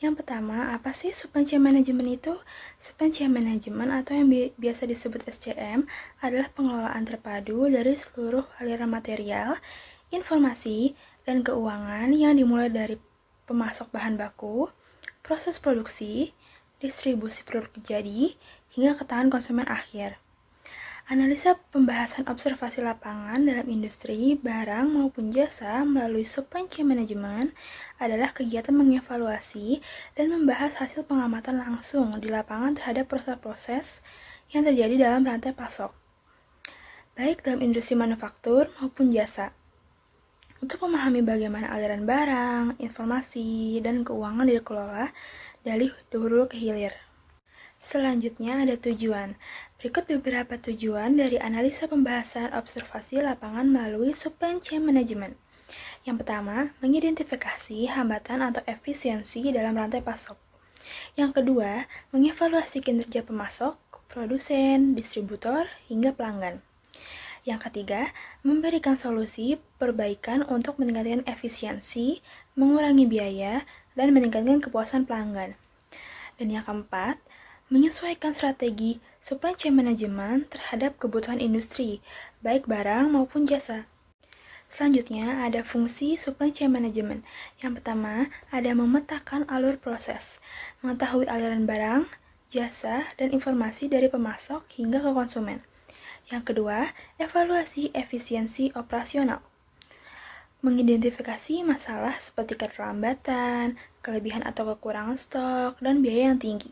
Yang pertama, apa sih supply chain management itu? Supply chain management atau yang biasa disebut SCM adalah pengelolaan terpadu dari seluruh aliran material, informasi, dan keuangan yang dimulai dari pemasok bahan baku, proses produksi, distribusi produk jadi, hingga ke tangan konsumen akhir. Analisa pembahasan observasi lapangan dalam industri, barang maupun jasa melalui supply chain management adalah kegiatan mengevaluasi dan membahas hasil pengamatan langsung di lapangan terhadap proses-proses yang terjadi dalam rantai pasok, baik dalam industri manufaktur maupun jasa. Untuk memahami bagaimana aliran barang, informasi, dan keuangan dikelola dari hulu ke hilir. Selanjutnya ada tujuan. Berikut beberapa tujuan dari analisa pembahasan observasi lapangan melalui supply chain management. Yang pertama, mengidentifikasi hambatan atau efisiensi dalam rantai pasok. Yang kedua, mengevaluasi kinerja pemasok, produsen, distributor, hingga pelanggan. Yang ketiga, memberikan solusi perbaikan untuk meningkatkan efisiensi, mengurangi biaya, dan meningkatkan kepuasan pelanggan. Dan yang keempat, menyesuaikan strategi supply chain management terhadap kebutuhan industri, baik barang maupun jasa. Selanjutnya, ada fungsi supply chain management. Yang pertama, ada memetakan alur proses, mengetahui aliran barang, jasa, dan informasi dari pemasok hingga ke konsumen. Yang kedua, evaluasi efisiensi operasional. Mengidentifikasi masalah seperti keterlambatan, kelebihan atau kekurangan stok, dan biaya yang tinggi.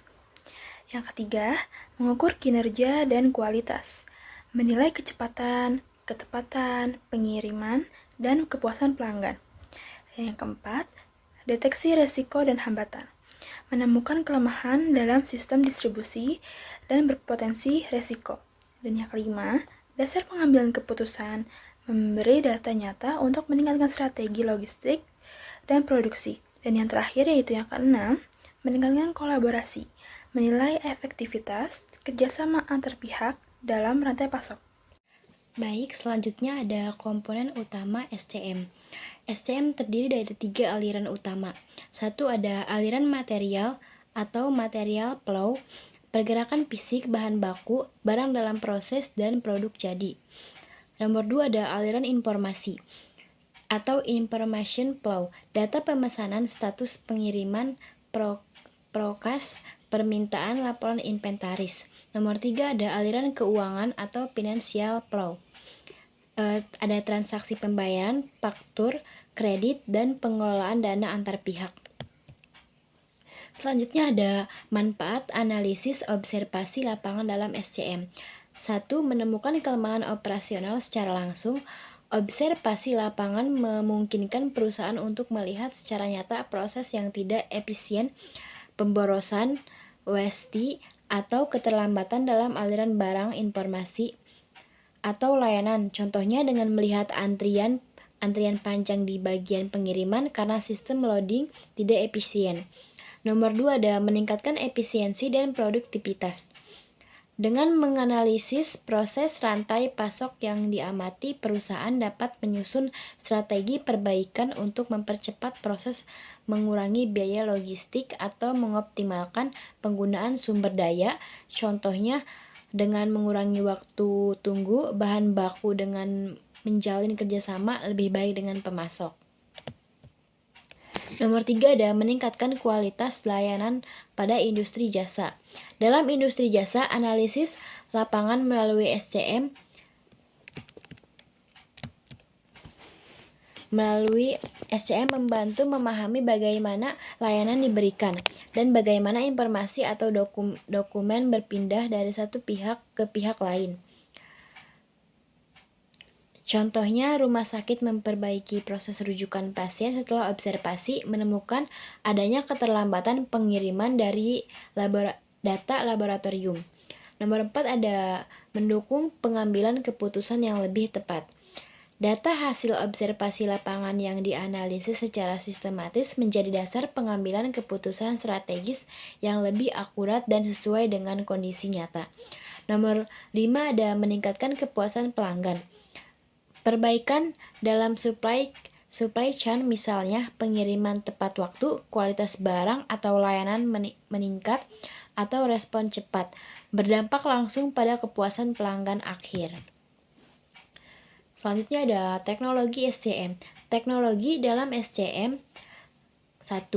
Yang ketiga, mengukur kinerja dan kualitas, menilai kecepatan, ketepatan, pengiriman, dan kepuasan pelanggan. Dan yang keempat, deteksi resiko dan hambatan, menemukan kelemahan dalam sistem distribusi dan berpotensi resiko. Dan yang kelima, dasar pengambilan keputusan, memberi data nyata untuk meningkatkan strategi logistik dan produksi. Dan yang terakhir yaitu yang keenam, meningkatkan kolaborasi, menilai efektivitas kerjasama antar pihak dalam rantai pasok. Baik, selanjutnya ada komponen utama SCM. SCM terdiri dari 3 aliran utama. Satu ada aliran material atau material flow, pergerakan fisik bahan baku, barang dalam proses, dan produk jadi. Nomor 2 ada aliran informasi atau information flow, data pemesanan, status pengiriman, prokas, permintaan, laporan inventaris. Nomor 3 ada aliran keuangan atau financial flow. Ada transaksi pembayaran, faktur, kredit, dan pengelolaan dana antar pihak. Selanjutnya ada manfaat analisis observasi lapangan dalam SCM. 1. Menemukan kelemahan operasional secara langsung. Observasi lapangan memungkinkan perusahaan untuk melihat secara nyata proses yang tidak efisien, pemborosan, waste, atau keterlambatan dalam aliran barang, informasi, atau layanan. Contohnya dengan melihat antrian panjang di bagian pengiriman karena sistem loading tidak efisien. Nomor 2 ada meningkatkan efisiensi dan produktivitas. Dengan menganalisis proses rantai pasok yang diamati, perusahaan dapat menyusun strategi perbaikan untuk mempercepat proses, mengurangi biaya logistik, atau mengoptimalkan penggunaan sumber daya. Contohnya dengan mengurangi waktu tunggu bahan baku dengan menjalin kerjasama lebih baik dengan pemasok. Nomor 3 ada meningkatkan kualitas layanan pada industri jasa. Dalam industri jasa, analisis lapangan melalui SCM membantu memahami bagaimana layanan diberikan dan bagaimana informasi atau dokumen berpindah dari satu pihak ke pihak lain. Contohnya, rumah sakit memperbaiki proses rujukan pasien setelah observasi menemukan adanya keterlambatan pengiriman dari data laboratorium. Nomor 4 ada mendukung pengambilan keputusan yang lebih tepat. Data hasil observasi lapangan yang dianalisis secara sistematis menjadi dasar pengambilan keputusan strategis yang lebih akurat dan sesuai dengan kondisi nyata. Nomor 5 ada meningkatkan kepuasan pelanggan. Perbaikan dalam supply Supply chain misalnya pengiriman tepat waktu, kualitas barang atau layanan meningkat, atau respon cepat, berdampak langsung pada kepuasan pelanggan akhir. Selanjutnya ada teknologi SCM. Teknologi dalam SCM 1.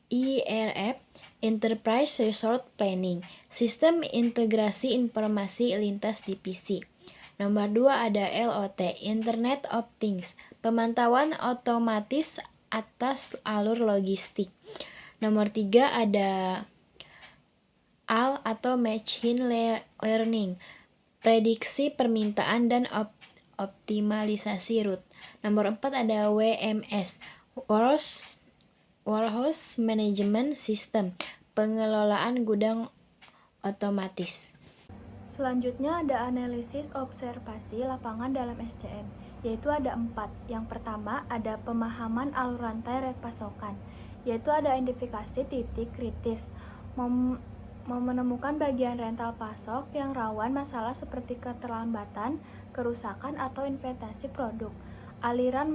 IRP, Enterprise Resource Planning, Sistem Integrasi Informasi Lintas Divisi. Nomor 2 ada LOT, Internet of Things, pemantauan otomatis atas alur logistik. Nomor 3 ada AL atau Machine Learning, prediksi permintaan dan optimalisasi route. Nomor 4 ada WMS, Warehouse Management System, pengelolaan gudang otomatis. Selanjutnya ada analisis observasi lapangan dalam SCM, yaitu ada 4. Yang pertama ada pemahaman alur rantai pasokan, yaitu ada identifikasi titik kritis, menemukan bagian rental pasok yang rawan masalah seperti keterlambatan, kerusakan, atau investasi produk. Aliran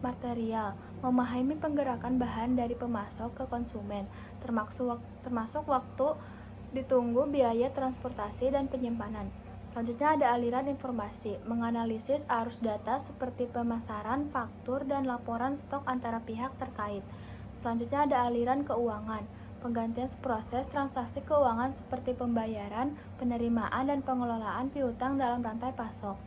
material, memahami penggerakan bahan dari pemasok ke konsumen, termasuk waktu ditunggu, biaya transportasi, dan penyimpanan. Selanjutnya ada aliran informasi, menganalisis arus data seperti pemasaran, faktur, dan laporan stok antara pihak terkait. Selanjutnya ada aliran keuangan, penggantian proses transaksi keuangan seperti pembayaran, penerimaan, dan pengelolaan piutang dalam rantai pasok.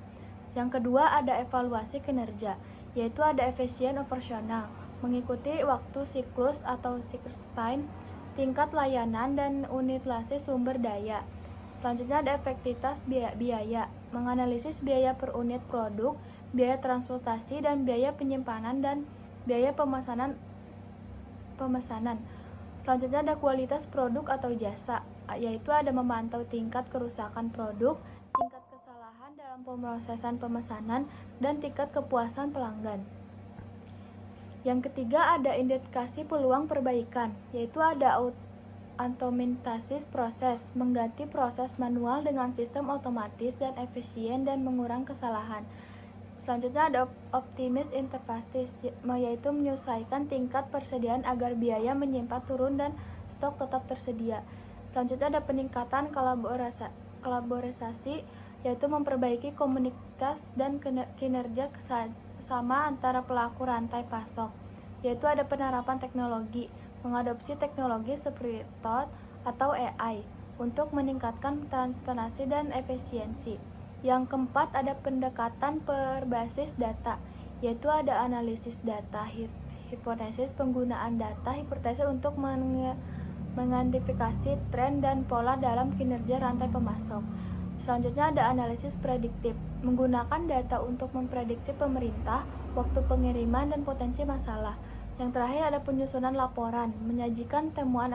Yang kedua ada evaluasi kinerja, yaitu ada efisien operasional, mengikuti waktu siklus atau cycle time, tingkat layanan, dan utilisasi sumber daya. Selanjutnya ada efektivitas biaya, menganalisis biaya per unit produk, biaya transportasi, dan biaya penyimpanan dan biaya pemesanan. Selanjutnya ada kualitas produk atau jasa, yaitu ada memantau tingkat kerusakan produk, tingkat kesalahan dalam pemrosesan pemesanan, dan tingkat kepuasan pelanggan. Yang ketiga ada indikasi peluang perbaikan, yaitu ada automasi proses, mengganti proses manual dengan sistem otomatis dan efisien dan mengurangi kesalahan. Selanjutnya ada optimis interface, yaitu menyesuaikan tingkat persediaan agar biaya menyimpan turun dan stok tetap tersedia. Selanjutnya ada peningkatan kolaborasi, yaitu memperbaiki komunitas dan kinerja sama antara pelaku rantai pasok, yaitu ada penerapan teknologi, mengadopsi teknologi seperti TOT atau AI untuk meningkatkan transparansi dan efisiensi. Yang keempat ada pendekatan berbasis data, yaitu ada analisis data, hipotesis penggunaan data hipotesis untuk mengidentifikasi tren dan pola dalam kinerja rantai pemasok. Selanjutnya ada analisis prediktif, menggunakan data untuk memprediksi pemerintah, waktu pengiriman, dan potensi masalah. Yang terakhir ada penyusunan laporan, menyajikan temuan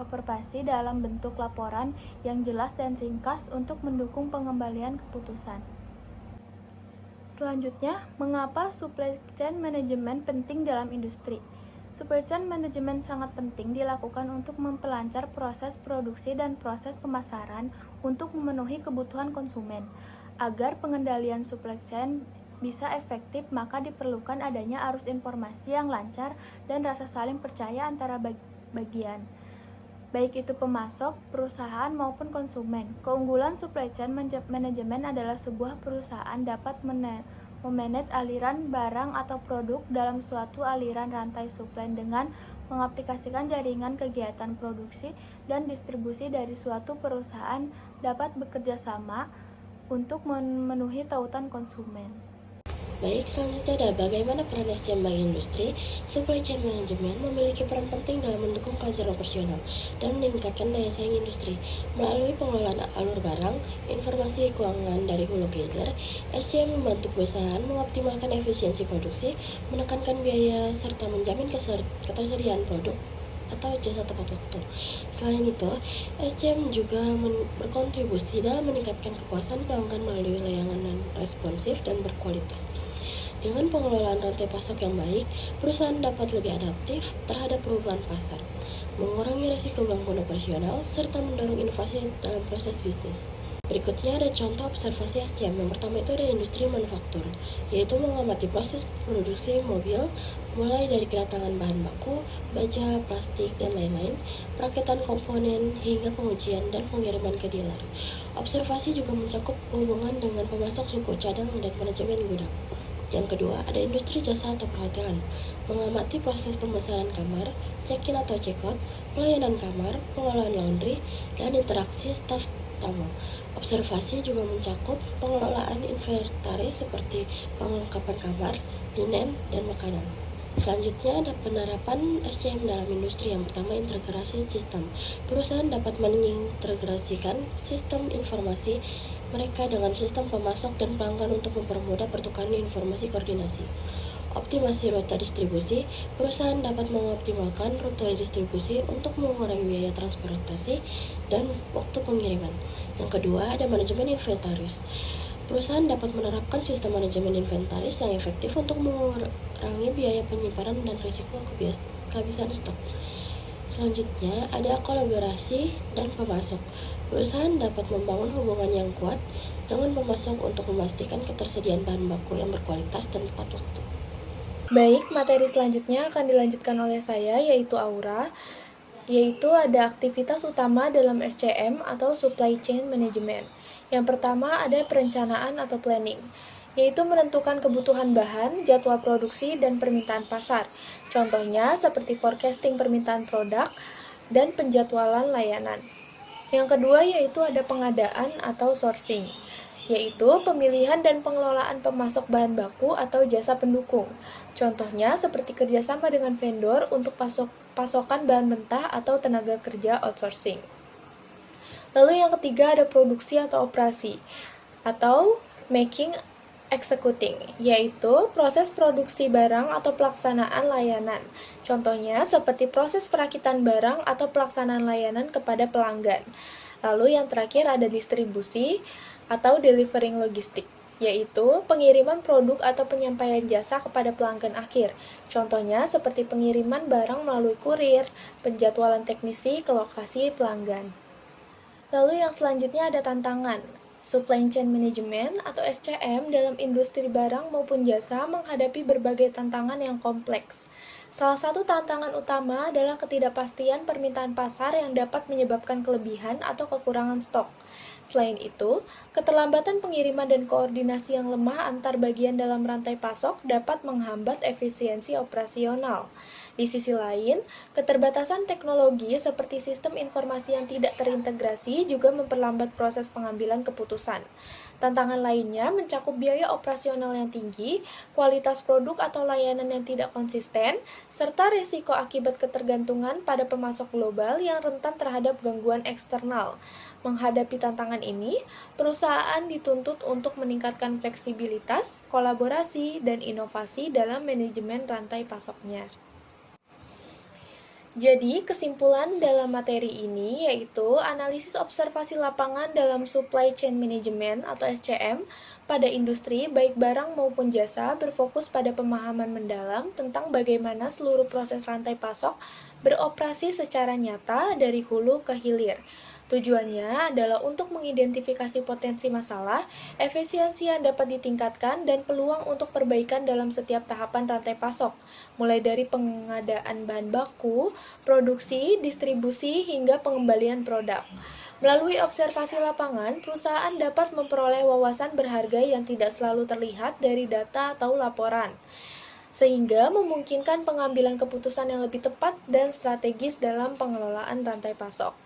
observasi dalam bentuk laporan yang jelas dan ringkas untuk mendukung pengembalian keputusan. Selanjutnya, mengapa supply chain management penting dalam industri? Supply chain management sangat penting dilakukan untuk memperlancar proses produksi dan proses pemasaran untuk memenuhi kebutuhan konsumen. Agar pengendalian supply chain bisa efektif, maka diperlukan adanya arus informasi yang lancar dan rasa saling percaya antara bagian, baik itu pemasok, perusahaan, maupun konsumen. Keunggulan supply chain manajemen adalah sebuah perusahaan dapat memanage aliran barang atau produk dalam suatu aliran rantai supply dengan mengaplikasikan jaringan kegiatan produksi dan distribusi dari suatu perusahaan dapat bekerja sama untuk memenuhi tautan konsumen. Baik, selanjutnya ada bagaimana peran SCM bagi industri. Supply chain management memiliki peran penting dalam mendukung kelancaran operasional dan meningkatkan daya saing industri. Melalui pengelolaan alur barang, informasi keuangan dari hulu ke hilir, SCM membantu perusahaan mengoptimalkan efisiensi produksi, menekankan biaya, serta menjamin ketersediaan produk atau jasa tepat waktu. Selain itu, SCM juga berkontribusi dalam meningkatkan kepuasan pelanggan melalui layanan responsif dan berkualitas. Dengan pengelolaan rantai pasok yang baik, perusahaan dapat lebih adaptif terhadap perubahan pasar, mengurangi risiko gangguan operasional, serta mendorong inovasi dalam proses bisnis. Berikutnya ada contoh observasi SCM. Yang pertama itu ada industri manufaktur, yaitu mengamati proses produksi mobil, mulai dari kedatangan bahan baku, baja, plastik, dan lain-lain, perakitan komponen, hingga pengujian dan pengiriman ke dealer. Observasi juga mencakup hubungan dengan pemasok suku cadang dan manajemen gudang. Yang kedua, ada industri jasa atau perhotelan, mengamati proses pemesanan kamar, check-in atau check-out, pelayanan kamar, pengolahan laundry, dan interaksi staf tamu. Observasi juga mencakup pengelolaan inventaris seperti pengungkapan kamar, linen, dan makanan. Selanjutnya ada penerapan SCM dalam industri. Yang pertama, integrasi sistem. Perusahaan dapat mengintegrasikan sistem informasi mereka dengan sistem pemasok dan pelanggan untuk mempermudah pertukaran informasi koordinasi. Optimasi rute distribusi. Perusahaan dapat mengoptimalkan rute distribusi untuk mengurangi biaya transportasi dan waktu pengiriman. Yang kedua, ada manajemen inventaris. Perusahaan dapat menerapkan sistem manajemen inventaris yang efektif untuk mengurangi biaya penyimpanan dan risiko kehabisan stok. Selanjutnya, ada kolaborasi dan pemasok. Perusahaan dapat membangun hubungan yang kuat dengan pemasok untuk memastikan ketersediaan bahan baku yang berkualitas dan tepat waktu. Baik, materi selanjutnya akan dilanjutkan oleh saya, yaitu Aura, yaitu ada aktivitas utama dalam SCM atau Supply Chain Management. Yang pertama ada perencanaan atau planning, yaitu menentukan kebutuhan bahan, jadwal produksi, dan permintaan pasar. Contohnya seperti forecasting permintaan produk dan penjadwalan layanan. Yang kedua yaitu ada pengadaan atau sourcing, yaitu pemilihan dan pengelolaan pemasok bahan baku atau jasa pendukung. Contohnya seperti kerjasama dengan vendor untuk pasokan bahan mentah atau tenaga kerja outsourcing. Lalu yang ketiga ada produksi atau operasi, atau making executing, yaitu proses produksi barang atau pelaksanaan layanan. Contohnya seperti proses perakitan barang atau pelaksanaan layanan kepada pelanggan. Lalu yang terakhir ada distribusi atau delivering logistik, yaitu pengiriman produk atau penyampaian jasa kepada pelanggan akhir. Contohnya seperti pengiriman barang melalui kurir, penjadwalan teknisi ke lokasi pelanggan. Lalu yang selanjutnya ada tantangan. Supply Chain Management atau SCM dalam industri barang maupun jasa menghadapi berbagai tantangan yang kompleks. Salah satu tantangan utama adalah ketidakpastian permintaan pasar yang dapat menyebabkan kelebihan atau kekurangan stok. Selain itu, keterlambatan pengiriman dan koordinasi yang lemah antar bagian dalam rantai pasok dapat menghambat efisiensi operasional. Di sisi lain, keterbatasan teknologi seperti sistem informasi yang tidak terintegrasi juga memperlambat proses pengambilan keputusan. Tantangan lainnya mencakup biaya operasional yang tinggi, kualitas produk atau layanan yang tidak konsisten, serta risiko akibat ketergantungan pada pemasok global yang rentan terhadap gangguan eksternal. Menghadapi tantangan ini, perusahaan dituntut untuk meningkatkan fleksibilitas, kolaborasi, dan inovasi dalam manajemen rantai pasoknya. Jadi, kesimpulan dalam materi ini yaitu analisis observasi lapangan dalam supply chain management atau SCM pada industri baik barang maupun jasa berfokus pada pemahaman mendalam tentang bagaimana seluruh proses rantai pasok beroperasi secara nyata dari hulu ke hilir. Tujuannya adalah untuk mengidentifikasi potensi masalah, efisiensi yang dapat ditingkatkan, dan peluang untuk perbaikan dalam setiap tahapan rantai pasok, mulai dari pengadaan bahan baku, produksi, distribusi, hingga pengembalian produk. Melalui observasi lapangan, perusahaan dapat memperoleh wawasan berharga yang tidak selalu terlihat dari data atau laporan, sehingga memungkinkan pengambilan keputusan yang lebih tepat dan strategis dalam pengelolaan rantai pasok.